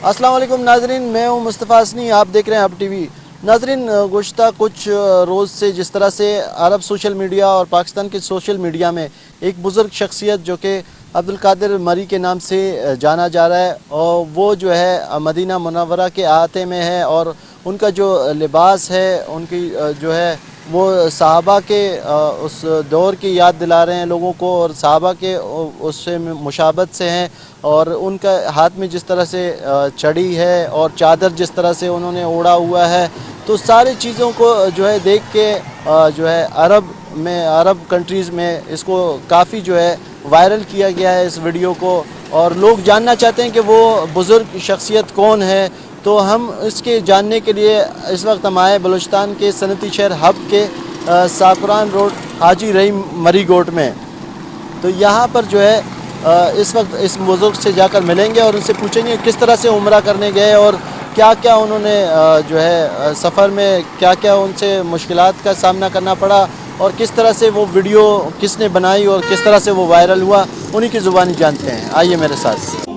अस्सलाम वालेकुम नाजरीन, मैं हूं मुस्तफ़ा हसनी, आप देख रहे हैं अब टीवी। नाजरीन, गुज़श्ता कुछ रोज़ से जिस तरह से अरब सोशल मीडिया और पाकिस्तान के सोशल मीडिया में एक बुज़ुर्ग शख्सियत जो कि अब्दुल कादिर मरी के नाम से जाना जा रहा है, और वो जो है मदीना मुनव्वरा के अहाते में है, और उनका जो लिबास है, उनकी जो है वो सहाबा के उस दौर की याद दिला रहे हैं लोगों को, और सहाबा के उससे मुशाबत से हैं, और उनका हाथ में जिस तरह से छड़ी है और चादर जिस तरह से उन्होंने ओढ़ा हुआ है, तो सारी चीज़ों को जो है देख के जो है अरब कंट्रीज़ में इसको काफ़ी जो है वायरल किया गया है इस वीडियो को, और लोग जानना चाहते हैं कि वो बुज़ुर्ग शख्सियत कौन है। तो हम इसके जानने के लिए इस वक्त हम आए बलूचिस्तान के सनती शहर हब के साकुरान रोड हाजी रहीम मरी गोट में। तो यहाँ पर जो है इस वक्त इस बुज़ुर्ग से जाकर मिलेंगे और उनसे पूछेंगे किस तरह से उम्रा करने गए, और क्या क्या उन्होंने जो है सफ़र में क्या क्या उनसे मुश्किलात का सामना करना पड़ा, और किस तरह से वो वीडियो किसने बनाई और किस तरह से वो वायरल हुआ, उन्हीं की ज़ुबानी जानते हैं। आइए मेरे साथ।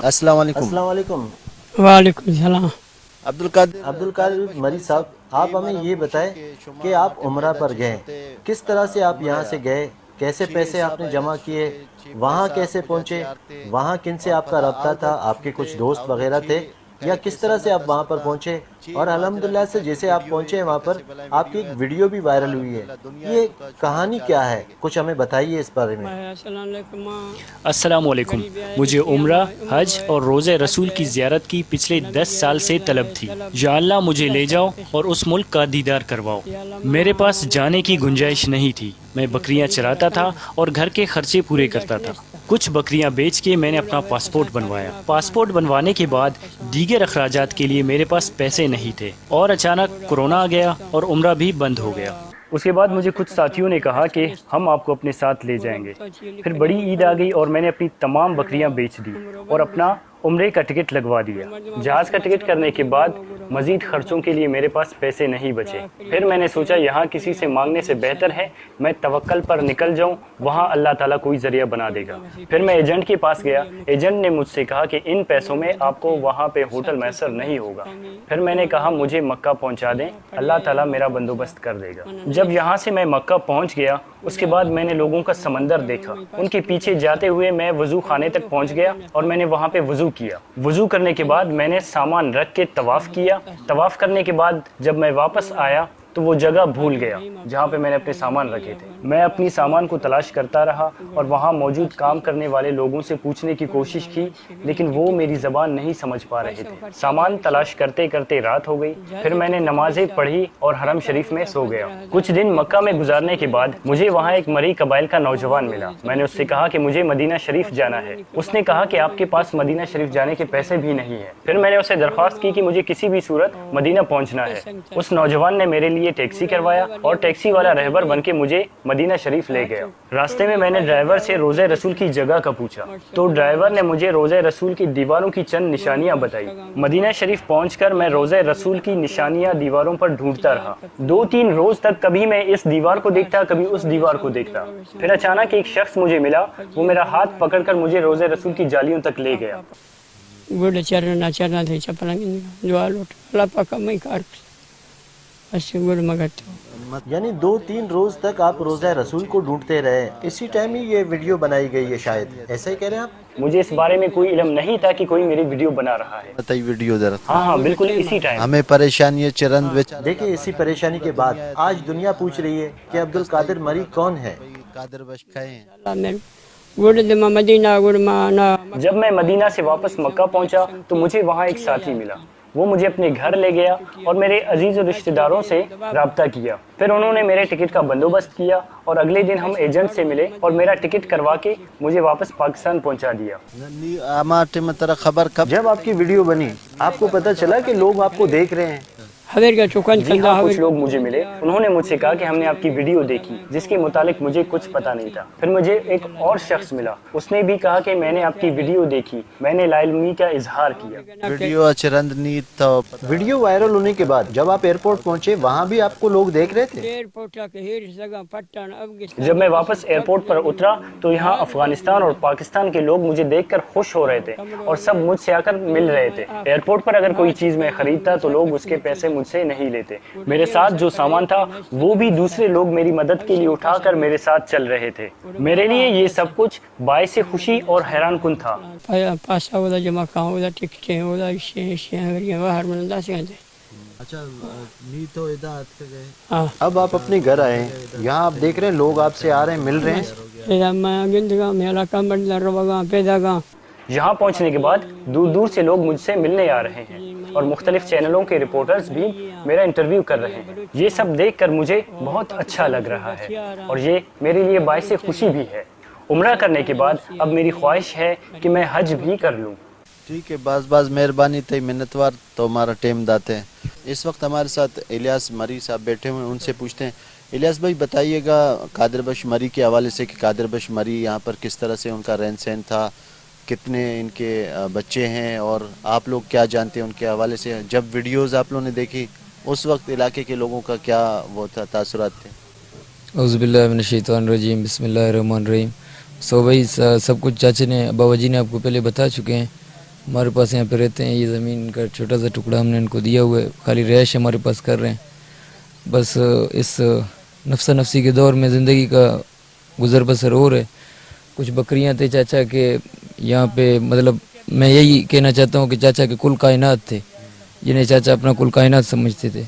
अस्सलाम वालेकुम। वालेकुम सलाम। अब्दुल कादिर मरी साहब, आप हमें ये बताएं कि आप उम्रा पर गए, किस तरह से आप यहाँ से गए, कैसे पैसे आपने जमा किए, वहाँ कैसे पहुँचे, वहाँ किन से आपका रब्ता था, आपके कुछ दोस्त वगैरह थे, या किस तरह से आप वहाँ पर पहुँचे, और अल्हम्दुलिल्लाह से जैसे आप पहुँचे वहाँ पर आपकी एक वीडियो भी वायरल हुई है, ये कहानी क्या है, कुछ हमें बताइए इस बारे में। अस्सलाम वालेकुम। मुझे उम्रा, हज और रोज़े रसूल की ज़ियारत की पिछले 10 साल से तलब थी। या अल्लाह मुझे ले जाओ और उस मुल्क का दीदार करवाओ। मेरे पास जाने की गुंजाइश नहीं थी। मैं बकरियां चराता था और घर के खर्चे पूरे करता था। कुछ बकरियां बेच के मैंने अपना पासपोर्ट बनवाया। पासपोर्ट बनवाने के बाद दीगर अखराजात के लिए मेरे पास पैसे नहीं थे, और अचानक कोरोना आ गया और उम्रा भी बंद हो गया। उसके बाद मुझे कुछ साथियों ने कहा कि हम आपको अपने साथ ले जाएंगे। फिर बड़ी ईद आ गई और मैंने अपनी तमाम बकरियां बेच दी और अपना उम्रे का टिकट लगवा दिया। जहाज़ का टिकट करने के बाद मज़ीद ख़र्चों के लिए मेरे पास पैसे नहीं बचे। फिर मैंने सोचा यहाँ किसी से मांगने से बेहतर है मैं तवक्कल पर निकल जाऊँ, वहाँ अल्लाह ताला कोई ज़रिया बना देगा। फिर मैं एजेंट के पास गया। एजेंट ने मुझसे कहा कि इन पैसों में आपको वहाँ पे होटल मैसर नहीं होगा। फिर मैंने कहा मुझे मक्का पहुँचा दें, अल्लाह ताला मेरा बंदोबस्त कर देगा। जब यहाँ से मैं मक्का पहुँच गया, उसके बाद मैंने लोगों का समंदर देखा। उनके पीछे जाते हुए मैं वज़ू खाने तक पहुँच गया और मैंने वहाँ पे वज़ू किया। वज़ू करने के बाद मैंने सामान रख के तवाफ़ किया। तवाफ़ करने के बाद जब मैं वापस आया तो वो जगह भूल गया जहाँ पे मैंने अपने सामान रखे थे। मैं अपनी सामान को तलाश करता रहा और वहाँ मौजूद काम करने वाले लोगों से पूछने की कोशिश की, लेकिन वो मेरी ज़बान नहीं समझ पा रहे थे। सामान तलाश करते करते रात हो गई। फिर मैंने नमाजें पढ़ी और हरम शरीफ में सो गया। कुछ दिन मक्का में गुजारने के बाद मुझे वहाँ एक मरी कबाइल का नौजवान मिला। मैंने उससे कहा कि मुझे मदीना शरीफ जाना है। उसने कहा कि आपके पास मदीना शरीफ जाने के पैसे भी नहीं है। फिर मैंने उसे दरख्वास्त की कि मुझे किसी भी सूरत मदीना पहुँचना है। उस नौजवान ने मेरे लिए टैक्सी करवाया और टैक्सी वाला रहबर बनके मुझे मदीना शरीफ ले गया। रास्ते में मैंने ड्राइवर से रोज़े रसूल की जगह का पूछा तो ड्राइवर ने मुझे रोज़े रसूल की दीवारों की चंद निशानियां बताई। मदीना शरीफ पहुंचकर मैं रोज़े रसूल की निशानियां दीवारों पर ढूंढता रहा। 2-3 रोज तक कभी मैं इस दीवार को देखता, कभी उस दीवार को देखता। फिर अचानक एक शख्स मुझे मिला। वो मेरा हाथ पकड़कर मुझे रोज़े रसूल की जालियों तक ले गया। यानी 2-3 रोज तक आप रोज़ा रसूल को ढूंढते रहे, इसी टाइम ही ये वीडियो बनाई गई है शायद, ऐसा ही कह रहे हैं आप? मुझे इस बारे में कोई इल्म नहीं था कि कोई मेरी वीडियो बना रहा है। बताइए वीडियो जरा। हाँ, बिल्कुल इसी टाइम हमें परेशानी है चरंद बेचारा। देखिए इसी परेशानी के बाद आज दुनिया पूछ रही है कि अब्दुल कादिर मरी कौन है। जब मैं मदीना से वापस मक्का पहुंचा तो मुझे वहाँ एक साथी मिला। وہ مجھے اپنے گھر لے گیا اور میرے عزیز و رشتہ داروں سے رابطہ کیا. پھر انہوں نے میرے ٹکٹ کا بندوبست کیا اور اگلے دن ہم ایجنٹ سے ملے اور میرا ٹکٹ کروا کے مجھے واپس پاکستان پہنچا دیا. جب آپ کی ویڈیو بنی آپ کو پتہ چلا کہ لوگ آپ کو دیکھ رہے ہیں؟ حضرت چکن جی ہاں, کچھ لوگ مجھے ملے, انہوں نے مجھ سے کہا کہ ہم نے آپ کی ویڈیو دیکھی جس کے متعلق مجھے کچھ پتہ نہیں تھا. پھر مجھے ایک اور شخص ملا, اس نے بھی کہا کہ میں نے آپ کی ویڈیو دیکھی, میں نے لا علمی کا اظہار کیا. ویڈیو وائرل ہونے کے بعد جب آپ ایئرپورٹ پہنچے وہاں بھی آپ کو لوگ دیکھ رہے تھے؟ جب میں واپس ایئرپورٹ پر اترا تو یہاں افغانستان اور پاکستان کے لوگ مجھے دیکھ کر خوش ہو رہے تھے اور سب مجھ سے آ کر مل رہے تھے. ایئرپورٹ پر اگر کوئی چیز میں خریدتا تو لوگ اس کے پیسے مجھ سے نہیں لیتے. میرے ساتھ جو سامان تھا وہ بھی دوسرے لوگ میری مدد کے لیے اٹھا کر میرے ساتھ چل رہے تھے. میرے لیے یہ سب کچھ باعث خوشی اور حیران کن تھا. اب آپ اپنے گھر آئے ہیں, یہاں آپ دیکھ رہے ہیں لوگ آپ سے آ رہے ہیں, مل رہے ہیں. یہاں پہنچنے کے بعد دور دور سے لوگ مجھ سے ملنے آ رہے ہیں اور مختلف چینلوں کے رپورٹرز بھی میرا انٹرویو کر رہے ہیں. یہ سب دیکھ کر مجھے بہت اچھا لگ رہا ہے اور یہ میرے لیے باعث خوشی بھی ہے. عمرہ کرنے کے بعد اب میری خواہش ہے کہ میں حج بھی کر لوں. ٹھیک ہے, باز مہربانی تھی منتوار تو ہمارا ٹیم داتے ہیں. اس وقت ہمارے ساتھ الیاس مری صاحب بیٹھے ہوئے ہیں, ان سے پوچھتے ہیں. الیاس بھائی بتائیے گا قادر بخش مری کے حوالے سے کہ قادر بخش مری یہاں پر کس طرح سے ان کا رہن سہن تھا, کتنے ان کے بچے ہیں, اور آپ لوگ کیا جانتے ہیں ان کے حوالے سے. جب ویڈیوز آپ لوگوں نے دیکھی اس وقت علاقے کے لوگوں کا کیا وہ تھا, تاثرات تھے؟ اعوذ باللہ من الشیطان الرجیم, بسم اللہ الرحمن الرحیم. بھائی سب کچھ چاچے نے, بابا جی نے آپ کو پہلے بتا چکے ہیں. ہمارے پاس یہاں پہ رہتے ہیں, یہ زمین کا چھوٹا سا ٹکڑا ہم نے ان کو دیا ہوا ہے, خالی رہائش ہمارے پاس کر رہے ہیں. بس اس نفسا نفسی کے دور میں زندگی کا گزر بسر ہو رہا ہے. کچھ بکریاں تھے چاچا کے یہاں پہ, مطلب میں یہی کہنا چاہتا ہوں کہ چاچا کے کل کائنات تھے جنہیں چاچا اپنا کل کائنات سمجھتے تھے.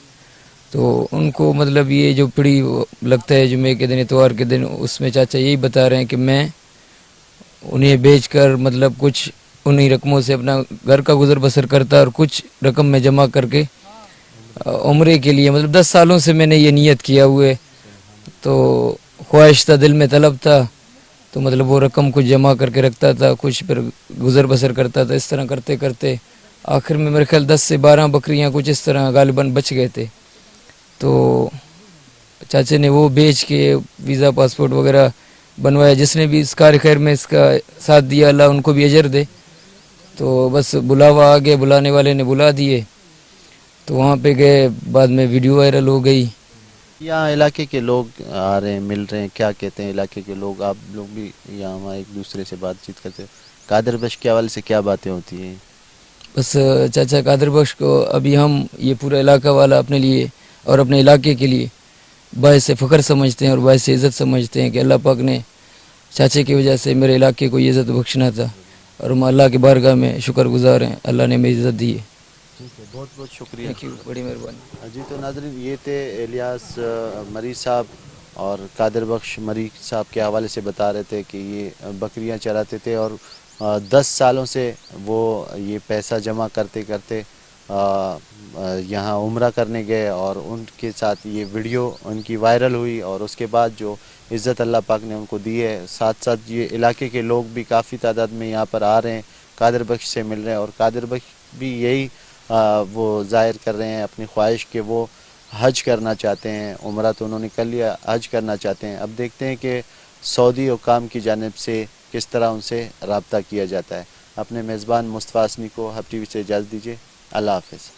تو ان کو مطلب یہ جو پڑی لگتا ہے جمعے کے دن اتوار کے دن, اس میں چاچا یہی بتا رہے ہیں کہ میں انہیں بیچ کر مطلب کچھ انہی رقموں سے اپنا گھر کا گزر بسر کرتا, اور کچھ رقم میں جمع کر کے عمرے کے لیے, مطلب 10 سالوں سے میں نے یہ نیت کیا ہوئے, تو خواہش تھا, دل میں طلب تھا, تو مطلب وہ رقم کچھ جمع کر کے رکھتا تھا, کچھ پھر گزر بسر کرتا تھا. اس طرح کرتے کرتے آخر میں میرے خیال 10 سے 12 بکریاں کچھ اس طرح غالباً بچ گئے تھے. تو چاچے نے وہ بیچ کے ویزا پاسپورٹ وغیرہ بنوایا. جس نے بھی اس کار خیر میں اس کا ساتھ دیا, اللہ ان کو بھی اجر دے. تو بس بلاوا آ گیا, بلانے والے نے بلا دیے, تو وہاں پہ گئے. بعد میں ویڈیو وائرل ہو گئی. یہاں علاقے کے لوگ آ رہے ہیں, مل رہے ہیں, کیا کہتے ہیں علاقے کے لوگ؟ آپ لوگ بھی یہاں ایک دوسرے سے بات چیت کرتے ہیں, قادر بخش کے حوالے سے کیا باتیں ہوتی ہیں؟ بس چاچا قادر بخش کو ابھی ہم یہ پورا علاقہ والا اپنے لیے اور اپنے علاقے کے لیے باعث فخر سمجھتے ہیں اور باعث عزت سمجھتے ہیں کہ اللہ پاک نے چاچے کی وجہ سے میرے علاقے کو یہ عزت بخشنا تھا, اور ہم اللہ کے بارگاہ میں شکر گزار ہیں, اللہ نے ہمیں عزت دی ہے. بہت بہت شکریہ, بڑی مہربانی. جی تو ناظرین, یہ تھے الیاس مری صاحب, اور قادر بخش مری صاحب کے حوالے سے بتا رہے تھے کہ یہ بکریاں چراتے تھے, اور 10 سالوں سے وہ یہ پیسہ جمع کرتے کرتے یہاں عمرہ کرنے گئے, اور ان کے ساتھ یہ ویڈیو ان کی وائرل ہوئی, اور اس کے بعد جو عزت اللہ پاک نے ان کو دی ہے, ساتھ ساتھ یہ علاقے کے لوگ بھی کافی تعداد میں یہاں پر آ رہے ہیں, قادر بخش سے مل رہے ہیں, اور قادر بخش بھی یہی وہ ظاہر کر رہے ہیں اپنی خواہش کہ وہ حج کرنا چاہتے ہیں. عمرہ تو انہوں نے کر لیا, حج کرنا چاہتے ہیں. اب دیکھتے ہیں کہ سعودی حکام کی جانب سے کس طرح ان سے رابطہ کیا جاتا ہے. اپنے میزبان مصطفیٰ حسنی کو ہب ٹی وی سے اجازت دیجیے. اللہ حافظ.